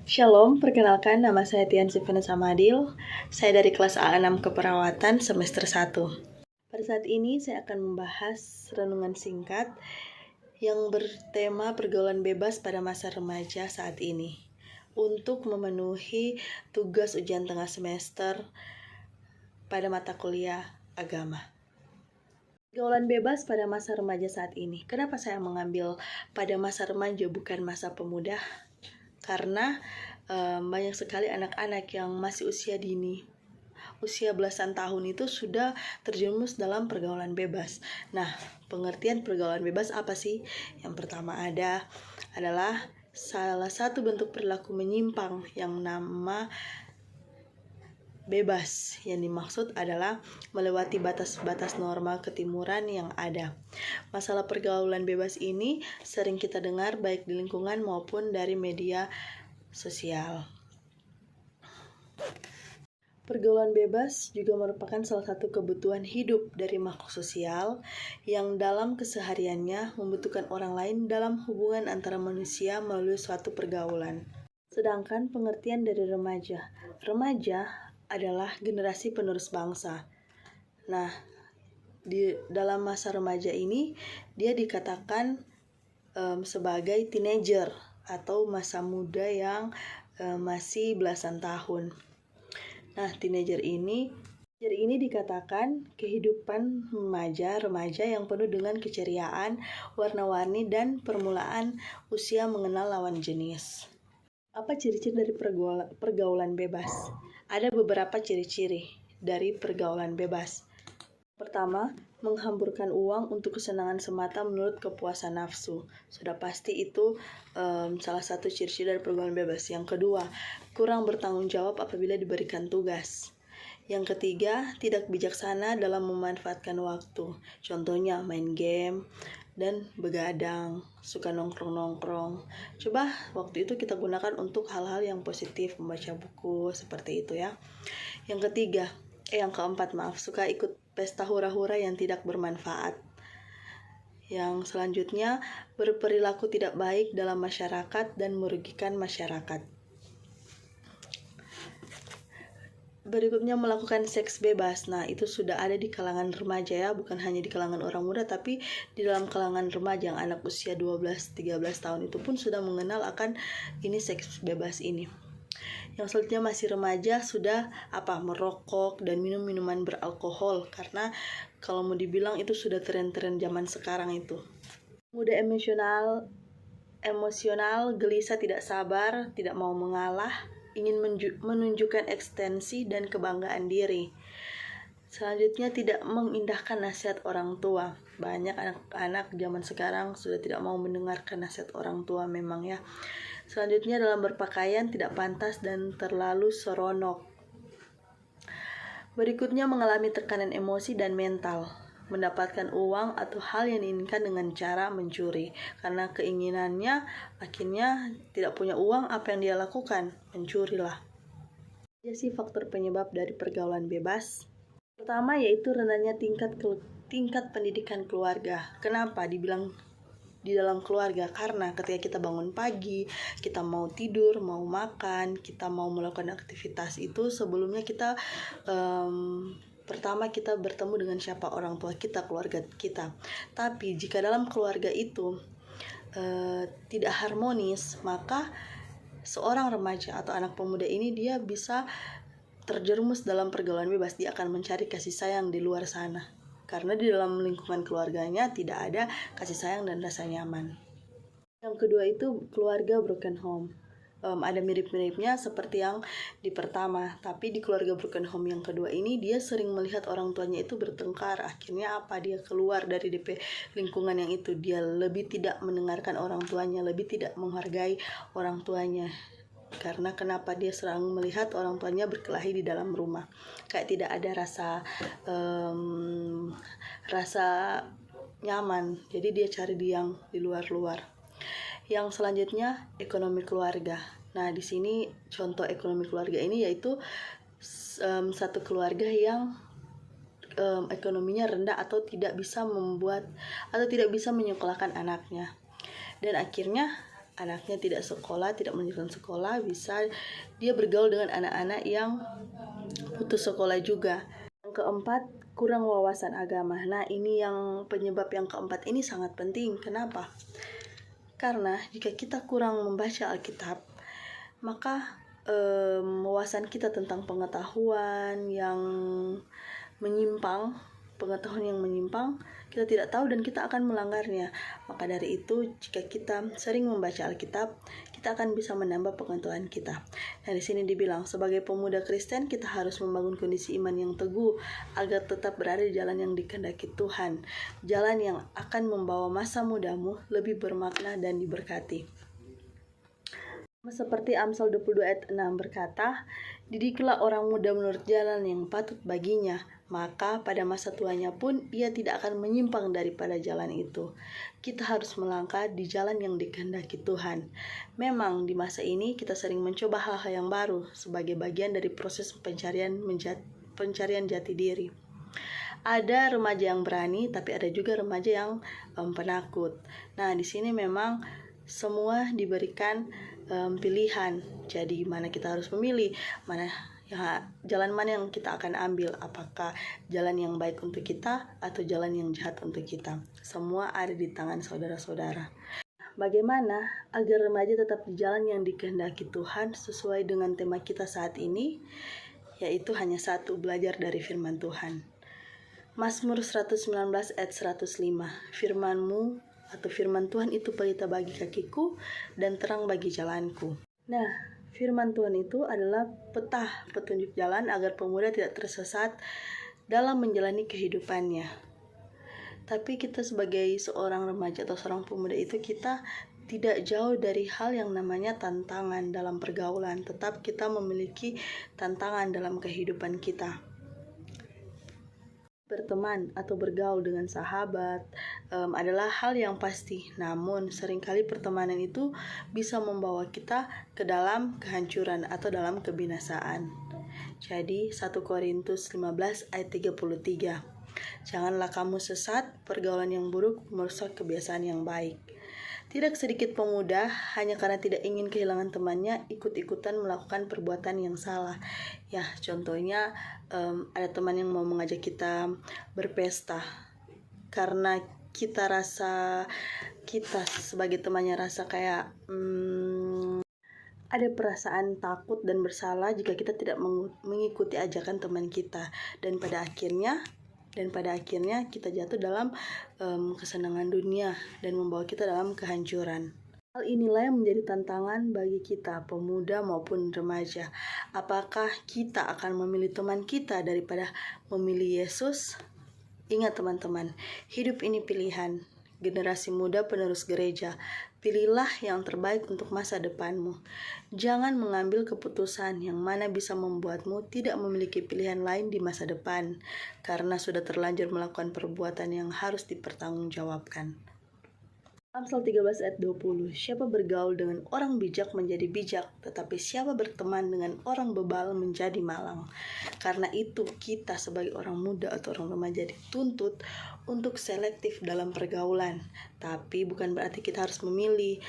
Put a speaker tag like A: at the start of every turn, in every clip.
A: Shalom, perkenalkan nama saya Tian Sifena Samadil. Saya dari kelas A6 Keperawatan semester 1. Pada saat ini saya akan membahas renungan singkat yang bertema pergaulan bebas pada masa remaja saat ini untuk memenuhi tugas ujian tengah semester pada mata kuliah agama. Pergaulan bebas pada masa remaja saat ini. Kenapa saya mengambil pada masa remaja bukan masa pemuda? Karena banyak sekali anak-anak yang masih usia dini, usia belasan tahun itu sudah terjerumus dalam pergaulan bebas. Nah, pengertian pergaulan bebas apa sih? Yang pertama adalah salah satu bentuk perilaku menyimpang yang nama bebas. Yang dimaksud adalah melewati batas-batas norma ketimuran yang ada. Masalah pergaulan bebas ini sering kita dengar baik di lingkungan maupun dari media sosial. Pergaulan bebas juga merupakan salah satu kebutuhan hidup dari makhluk sosial yang dalam kesehariannya membutuhkan orang lain dalam hubungan antara manusia melalui suatu pergaulan. Sedangkan pengertian dari remaja adalah generasi penerus bangsa. Nah, di dalam masa remaja ini dia dikatakan sebagai teenager atau masa muda yang masih belasan tahun. Nah, teenager ini dikatakan kehidupan remaja yang penuh dengan keceriaan, warna-warni, dan permulaan usia mengenal lawan jenis. Apa ciri-ciri dari pergaulan bebas? Ada beberapa ciri-ciri dari pergaulan bebas. Pertama, menghamburkan uang untuk kesenangan semata menurut kepuasan nafsu. Sudah pasti itu salah satu ciri-ciri dari pergaulan bebas. Yang kedua, kurang bertanggung jawab apabila diberikan tugas. Yang ketiga, tidak bijaksana dalam memanfaatkan waktu. Contohnya main game dan begadang, suka nongkrong-nongkrong. Coba waktu itu kita gunakan untuk hal-hal yang positif, membaca buku, seperti itu ya. Yang keempat, suka ikut pesta hura-hura yang tidak bermanfaat. Yang selanjutnya, berperilaku tidak baik dalam masyarakat dan merugikan masyarakat. Berikutnya, melakukan seks bebas. Nah, itu sudah ada di kalangan remaja ya, bukan hanya di kalangan orang muda, tapi di dalam kalangan remaja yang anak usia 12-13 tahun itu pun sudah mengenal akan ini seks bebas ini. Yang selanjutnya masih remaja sudah merokok dan minum minuman beralkohol, karena kalau mau dibilang itu sudah tren-tren zaman sekarang itu. Muda emosional, gelisah, tidak sabar, tidak mau mengalah, ingin menunjukkan ekstensi dan kebanggaan diri. Selanjutnya, tidak mengindahkan nasihat orang tua. Banyak anak-anak zaman sekarang sudah tidak mau mendengarkan nasihat orang tua memang ya. Selanjutnya, dalam berpakaian tidak pantas dan terlalu seronok. Berikutnya, mengalami tekanan emosi dan mental, mendapatkan uang atau hal yang diinginkan dengan cara mencuri. Karena keinginannya akhirnya tidak punya uang, apa yang dia lakukan? Mencurilah. Apa sih faktor penyebab dari pergaulan bebas? Pertama yaitu rendahnya tingkat pendidikan keluarga. Kenapa dibilang di dalam keluarga? Karena ketika kita bangun pagi, kita mau tidur, mau makan, kita mau melakukan aktivitas itu, sebelumnya kita pertama kita bertemu dengan siapa? Orang tua kita, keluarga kita. Tapi jika dalam keluarga itu tidak harmonis, maka seorang remaja atau anak pemuda ini dia bisa terjerumus dalam pergaulan bebas. Dia akan mencari kasih sayang di luar sana, karena di dalam lingkungan keluarganya tidak ada kasih sayang dan rasa nyaman. Yang kedua itu keluarga broken home. Ada mirip-miripnya seperti yang di pertama, tapi di keluarga broken home yang kedua ini dia sering melihat orang tuanya itu bertengkar. Akhirnya dia keluar dari lingkungan yang itu. Dia lebih tidak mendengarkan orang tuanya, lebih tidak menghargai orang tuanya. Karena kenapa? Dia selalu melihat orang tuanya berkelahi di dalam rumah, kayak tidak ada rasa nyaman. Jadi dia cari yang di luar-luar. Yang selanjutnya ekonomi keluarga. Nah, di sini contoh ekonomi keluarga ini yaitu satu keluarga yang ekonominya rendah atau tidak bisa menyekolahkan anaknya, dan akhirnya anaknya tidak sekolah, tidak melanjutkan sekolah, bisa dia bergaul dengan anak-anak yang putus sekolah juga. Yang keempat, kurang wawasan agama. Nah, ini yang penyebab yang keempat ini sangat penting. Kenapa? Karena jika kita kurang membaca Alkitab, maka wawasan kita tentang pengetahuan yang menyimpang, kita tidak tahu dan kita akan melanggarnya. Maka dari itu, jika kita sering membaca Alkitab, kita akan bisa menambah pengetahuan kita. Nah, di sini dibilang sebagai pemuda Kristen kita harus membangun kondisi iman yang teguh agar tetap berada di jalan yang dikehendaki Tuhan, jalan yang akan membawa masa mudamu lebih bermakna dan diberkati. Seperti Amsal 22 ayat 6 berkata, "Didiklah orang muda menurut jalan yang patut baginya, maka pada masa tuanya pun ia tidak akan menyimpang daripada jalan itu." Kita harus melangkah di jalan yang dikehendaki Tuhan. Memang di masa ini kita sering mencoba hal-hal yang baru sebagai bagian dari proses pencarian jati diri. Ada remaja yang berani, tapi ada juga remaja yang penakut. Nah, di sini memang semua diberikan pilihan. Jadi mana kita harus memilih, jalan mana yang kita akan ambil, apakah jalan yang baik untuk kita atau jalan yang jahat untuk kita. Semua ada di tangan saudara-saudara. Bagaimana agar remaja tetap di jalan yang dikehendaki Tuhan sesuai dengan tema kita saat ini, yaitu hanya satu, belajar dari firman Tuhan. Mazmur 119 ayat 105, "Firman-Mu atau firman Tuhan itu pelita bagi kakiku dan terang bagi jalanku." Nah, firman Tuhan itu adalah peta petunjuk jalan agar pemuda tidak tersesat dalam menjalani kehidupannya. Tapi kita sebagai seorang remaja atau seorang pemuda itu kita tidak jauh dari hal yang namanya tantangan dalam pergaulan. Tetap kita memiliki tantangan dalam kehidupan kita. Berteman atau bergaul dengan sahabat adalah hal yang pasti. Namun seringkali pertemanan itu bisa membawa kita ke dalam kehancuran atau dalam kebinasaan. Jadi 1 Korintus 15 ayat 33. "Janganlah kamu sesat, pergaulan yang buruk merusak kebiasaan yang baik." Tidak sedikit pemuda hanya karena tidak ingin kehilangan temannya ikut-ikutan melakukan perbuatan yang salah. Ya, contohnya ada teman yang mau mengajak kita berpesta karena kita sebagai temannya rasa kayak ada perasaan takut dan bersalah jika kita tidak mengikuti ajakan teman kita, dan pada akhirnya kita jatuh dalam kesenangan dunia dan membawa kita dalam kehancuran. Hal inilah yang menjadi tantangan bagi kita, pemuda maupun remaja. Apakah kita akan memilih teman kita daripada memilih Yesus? Ingat teman-teman, hidup ini pilihan. Generasi muda penerus gereja, pilihlah yang terbaik untuk masa depanmu. Jangan mengambil keputusan yang mana bisa membuatmu tidak memiliki pilihan lain di masa depan, karena sudah terlanjur melakukan perbuatan yang harus dipertanggungjawabkan. Amsal 13 ayat 20, "Siapa bergaul dengan orang bijak menjadi bijak, tetapi siapa berteman dengan orang bebal menjadi malang." Karena itu kita sebagai orang muda atau orang remaja dituntut untuk selektif dalam pergaulan. Tapi bukan berarti kita harus memilih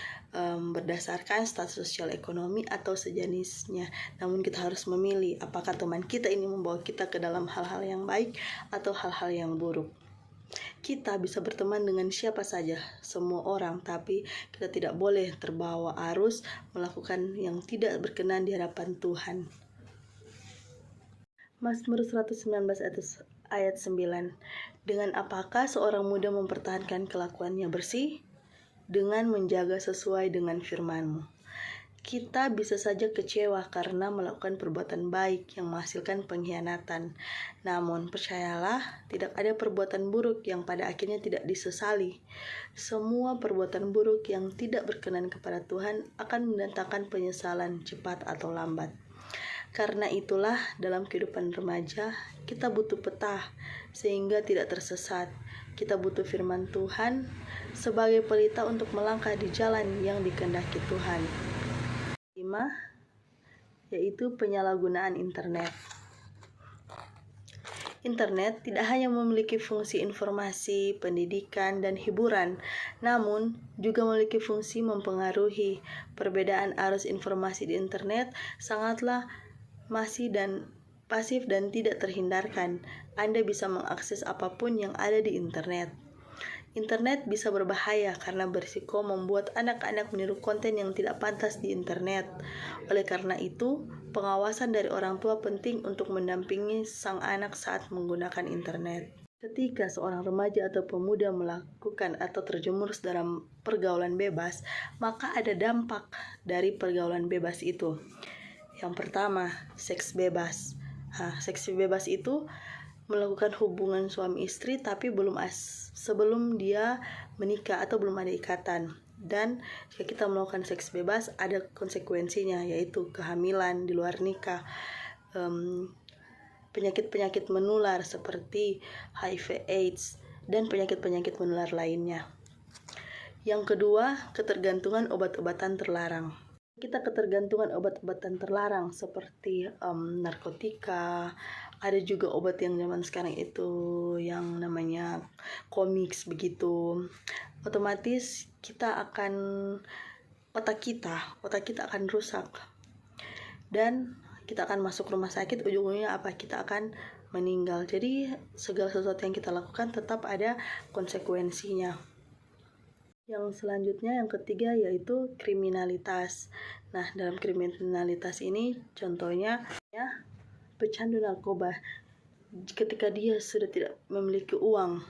A: berdasarkan status sosial ekonomi atau sejenisnya. Namun kita harus memilih apakah teman kita ini membawa kita ke dalam hal-hal yang baik atau hal-hal yang buruk. Kita bisa berteman dengan siapa saja, semua orang, tapi kita tidak boleh terbawa arus melakukan yang tidak berkenan di hadapan Tuhan. Mazmur 119 ayat 9. "Dengan apakah seorang muda mempertahankan kelakuannya bersih? Dengan menjaga sesuai dengan firman-Mu." Kita bisa saja kecewa karena melakukan perbuatan baik yang menghasilkan pengkhianatan. Namun percayalah, tidak ada perbuatan buruk yang pada akhirnya tidak disesali. Semua perbuatan buruk yang tidak berkenan kepada Tuhan akan mendatangkan penyesalan cepat atau lambat. Karena itulah dalam kehidupan remaja kita butuh peta sehingga tidak tersesat. Kita butuh firman Tuhan sebagai pelita untuk melangkah di jalan yang dikehendaki Tuhan. Yaitu penyalahgunaan internet. Internet tidak hanya memiliki fungsi informasi, pendidikan, dan hiburan, namun juga memiliki fungsi mempengaruhi. Perbedaan arus informasi di internet sangatlah pasif dan tidak terhindarkan. Anda bisa mengakses apapun yang ada di internet. Internet bisa berbahaya karena berisiko membuat anak-anak meniru konten yang tidak pantas di internet. Oleh karena itu, pengawasan dari orang tua penting untuk mendampingi sang anak saat menggunakan internet. Ketika seorang remaja atau pemuda melakukan atau terjerumus dalam pergaulan bebas, maka ada dampak dari pergaulan bebas itu. Yang pertama, seks bebas. Seks bebas itu melakukan hubungan suami istri tapi sebelum dia menikah atau belum ada ikatan. Dan jika kita melakukan seks bebas ada konsekuensinya, yaitu kehamilan di luar nikah, penyakit-penyakit menular seperti HIV AIDS dan penyakit-penyakit menular lainnya. Yang kedua, ketergantungan obat-obatan terlarang. Kita ketergantungan obat-obatan terlarang seperti narkotika. Ada juga obat yang zaman sekarang itu yang namanya komiks begitu. Otomatis otak kita akan rusak dan kita akan masuk rumah sakit. Ujung-ujungnya apa? Kita akan meninggal. Jadi segala sesuatu yang kita lakukan tetap ada konsekuensinya. Yang selanjutnya, yang ketiga, yaitu kriminalitas. Nah, dalam kriminalitas ini contohnya pecandu narkoba. Ketika dia sudah tidak memiliki uang,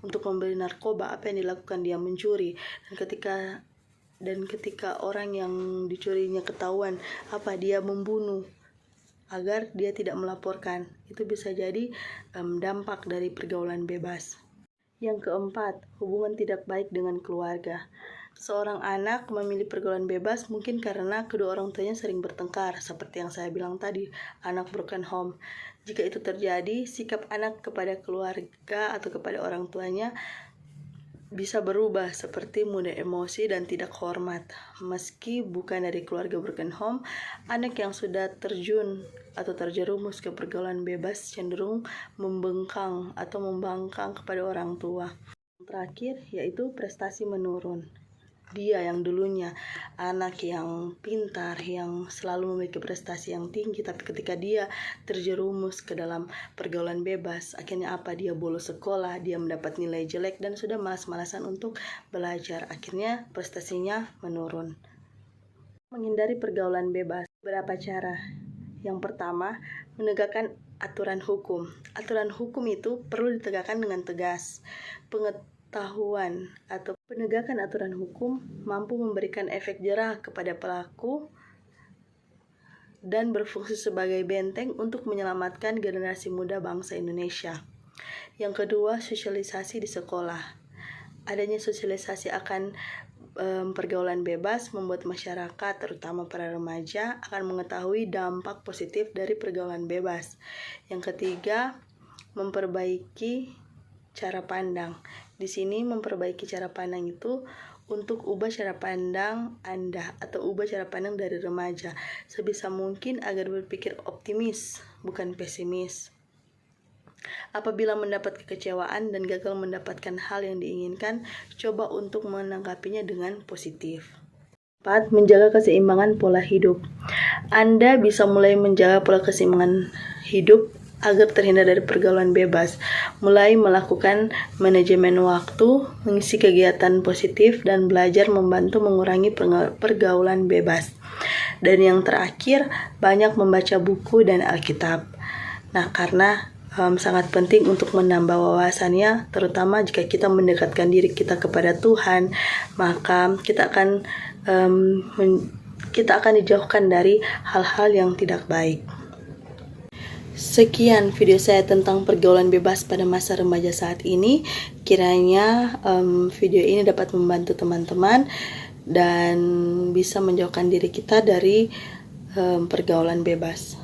A: untuk membeli narkoba, apa yang dilakukan? Dia mencuri. Dan ketika orang yang dicurinya ketahuan, dia membunuh agar dia tidak melaporkan. Itu bisa jadi dampak dari pergaulan bebas. Yang keempat, hubungan tidak baik dengan keluarga. Seorang anak memilih pergaulan bebas mungkin karena kedua orang tuanya sering bertengkar, seperti yang saya bilang tadi, anak broken home. Jika itu terjadi, sikap anak kepada keluarga atau kepada orang tuanya bisa berubah seperti mudah emosi dan tidak hormat. Meski bukan dari keluarga broken home, anak yang sudah terjun atau terjerumus ke pergaulan bebas cenderung membangkang kepada orang tua. Yang terakhir yaitu prestasi menurun. Dia yang dulunya anak yang pintar, yang selalu memiliki prestasi yang tinggi, tapi ketika dia terjerumus ke dalam pergaulan bebas, akhirnya dia bolos sekolah, dia mendapat nilai jelek dan sudah malas-malasan untuk belajar. Akhirnya prestasinya menurun. Menghindari pergaulan bebas, beberapa cara. Yang pertama, menegakkan aturan hukum. Aturan hukum itu perlu ditegakkan dengan tegas. Pengetahuan atau penegakan aturan hukum mampu memberikan efek jerah kepada pelaku dan berfungsi sebagai benteng untuk menyelamatkan generasi muda bangsa Indonesia. Yang kedua, sosialisasi di sekolah. Adanya sosialisasi akan pergaulan bebas membuat masyarakat, terutama para remaja, akan mengetahui dampak positif dari pergaulan bebas. Yang ketiga, memperbaiki cara pandang. Di sini memperbaiki cara pandang itu untuk ubah cara pandang Anda atau ubah cara pandang dari remaja sebisa mungkin agar berpikir optimis, bukan pesimis. Apabila mendapat kekecewaan dan gagal mendapatkan hal yang diinginkan, coba untuk menanggapinya dengan positif. 4. Menjaga keseimbangan pola hidup. Anda bisa mulai menjaga pola keseimbangan hidup agar terhindar dari pergaulan bebas, mulai melakukan manajemen waktu, mengisi kegiatan positif, dan belajar membantu mengurangi pergaulan bebas. Dan yang terakhir, banyak membaca buku dan Alkitab. Karena sangat penting untuk menambah wawasannya, terutama jika kita mendekatkan diri kita kepada Tuhan, maka kita akan dijauhkan dari hal-hal yang tidak baik. Sekian video saya tentang pergaulan bebas pada masa remaja saat ini. Kiranya video ini dapat membantu teman-teman dan bisa menjauhkan diri kita dari pergaulan bebas.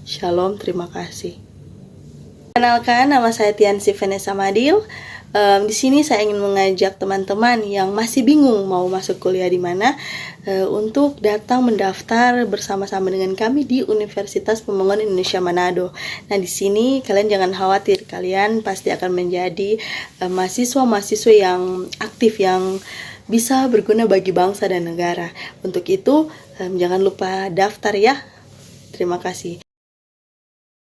A: Shalom, terima kasih. Kenalkan, nama saya Tiansi Vanessa Madil. Di sini saya ingin mengajak teman-teman yang masih bingung mau masuk kuliah di mana untuk datang mendaftar bersama-sama dengan kami di Universitas Pembangunan Indonesia Manado. Nah, di sini kalian jangan khawatir, kalian pasti akan menjadi mahasiswa-mahasiswa yang aktif, yang bisa berguna bagi bangsa dan negara. Untuk itu, jangan lupa daftar ya. Terima kasih.